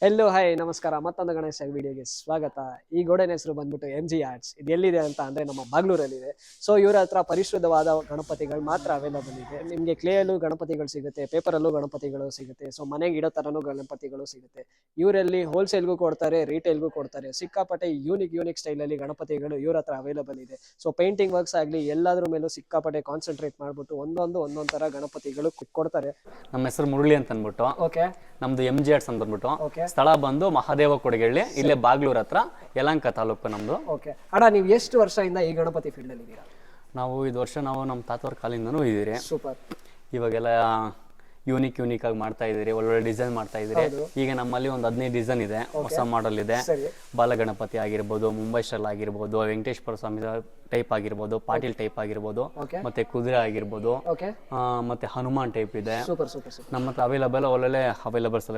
ಎಲ್ಲೋ hi ನಮಸ್ಕಾರ, ಮತ್ತೊಂದು ಗಣೇಶ ವಿಡಿಯೋಗೆ ಸ್ವಾಗತ. ಈ ಗೋಡೆನ ಹೆಸರು ಬಂದ್ಬಿಟ್ಟು MG ಆರ್ಟ್ಸ್. ಇದು ಎಲ್ಲಿದೆ ಅಂತ ಅಂದ್ರೆ ನಮ್ಮ ಬಾಗ್ಲೂರಲ್ಲಿದೆ. ಸೊ ಇವ್ರ ಹತ್ರ ಪರಿಶುದ್ಧವಾದ ಗಣಪತಿಗಳು ಮಾತ್ರ ಅವೈಲಬಲ್ ಇದೆ. ನಿಮಗೆ ಕ್ಲೇಯಲ್ಲೂ ಗಣಪತಿಗಳು ಸಿಗುತ್ತೆ, ಪೇಪರಲ್ಲೂ ಗಣಪತಿಗಳು ಸಿಗುತ್ತೆ, ಸೊ ಮನೆಗೆ ಇಡೋ ತರನೂ ಗಣಪತಿಗಳು ಸಿಗುತ್ತೆ. ಇವರಲ್ಲಿ ಹೋಲ್ಸೇಲ್ಗೂ ಕೊಡ್ತಾರೆ, ರಿಟೇಲ್ಗೂ ಕೊಡ್ತಾರೆ. ಸಿಕ್ಕಾಪಟ್ಟೆ ಯೂನಿಕ್ ಸ್ಟೈಲಲ್ಲಿ ಗಣಪತಿಗಳು ಇವ್ರ ಹತ್ರ ಅವೈಲಬಲ್ ಇದೆ. ಸೊ ಪೇಂಟಿಂಗ್ ವರ್ಕ್ಸ್ ಆಗಲಿ ಎಲ್ಲಾದ್ರ ಮೇಲೂ ಸಿಕ್ಕಾಪಟ್ಟೆ ಕಾನ್ಸಂಟ್ರೇಟ್ ಮಾಡ್ಬಿಟ್ಟು ಒಂದೊಂದು ತರ ಗಣಪತಿಗಳು ಕೊಡ್ತಾರೆ. ನಮ್ಮ ಹೆಸರು ಮುರಳಿ ಅಂತ ಅಂದ್ಬಿಟ್ಟು, ಓಕೆ ನಮ್ದು MG ಆರ್ಟ್ಸ್ ಅಂತ ಅಂದ್ಬಿಟ್ಟು, ಓಕೆ ಸ್ಥಳ ಬಂದು ಮಹಾದೇವ ಕೊಡಗಳ್ಳಿ, ಇಲ್ಲೇ ಬಾಗ್ಲೂರ್ ಹತ್ರ ಯಲಹಂಕ ತಾಲೂಕು ನಮ್ದು. ಓಕೆ ಅಣ್ಣ, ನೀವು ಎಷ್ಟು ವರ್ಷದಿಂದ ಈ ಗಣಪತಿ ಫೀಲ್ಡ್ ಅಲ್ಲಿ ಇದ್ದೀರಾ? ನಾವು ಇದು ವರ್ಷ ನಮ್ಮ ತಾತವ್ರ ಕಾಲಿಂದನೂ ಇದ್ದೀರಿ. ಸೂಪರ್. ಇವಾಗೆಲ್ಲ ಯೂನಿಕ್ ಆಗಿ ಮಾಡ್ತಾ ಇದೀರಿ, ಒಳ್ಳೊಳ್ಳೆ ಡಿಸೈನ್ ಮಾಡ್ತಾ ಇದೀರಿ. ಈಗ ನಮ್ಮಲ್ಲಿ ಒಂದು 15 ಡಿಸೈನ್ ಇದೆ, ಹೊಸ ಮಾಡೆಲ್ ಇದೆ. ಬಾಲಗಣಪತಿ ಆಗಿರ್ಬೋದು, ಮುಂಬೈ ಸ್ಟೈಲ್ ಆಗಿರ್ಬೋದು, ವೆಂಕಟೇಶ್ವರ ಸ್ವಾಮಿ ಟೈಪ್ ಆಗಿರ್ಬೋದು, ಪಾಟೀಲ್ ಟೈಪ್ ಆಗಿರ್ಬೋದು, ಮತ್ತೆ ಕುದುರೆ ಆಗಿರ್ಬೋದು, ಮತ್ತೆ ಹನುಮಾನ್ ಟೈಪ್ ಇದೆ. ಸೂಪರ್. ನಮ್ಮ ಹತ್ರ ಒಳ್ಳೊಳ್ಳೆ ಅವೈಲಬಲ್ಸ್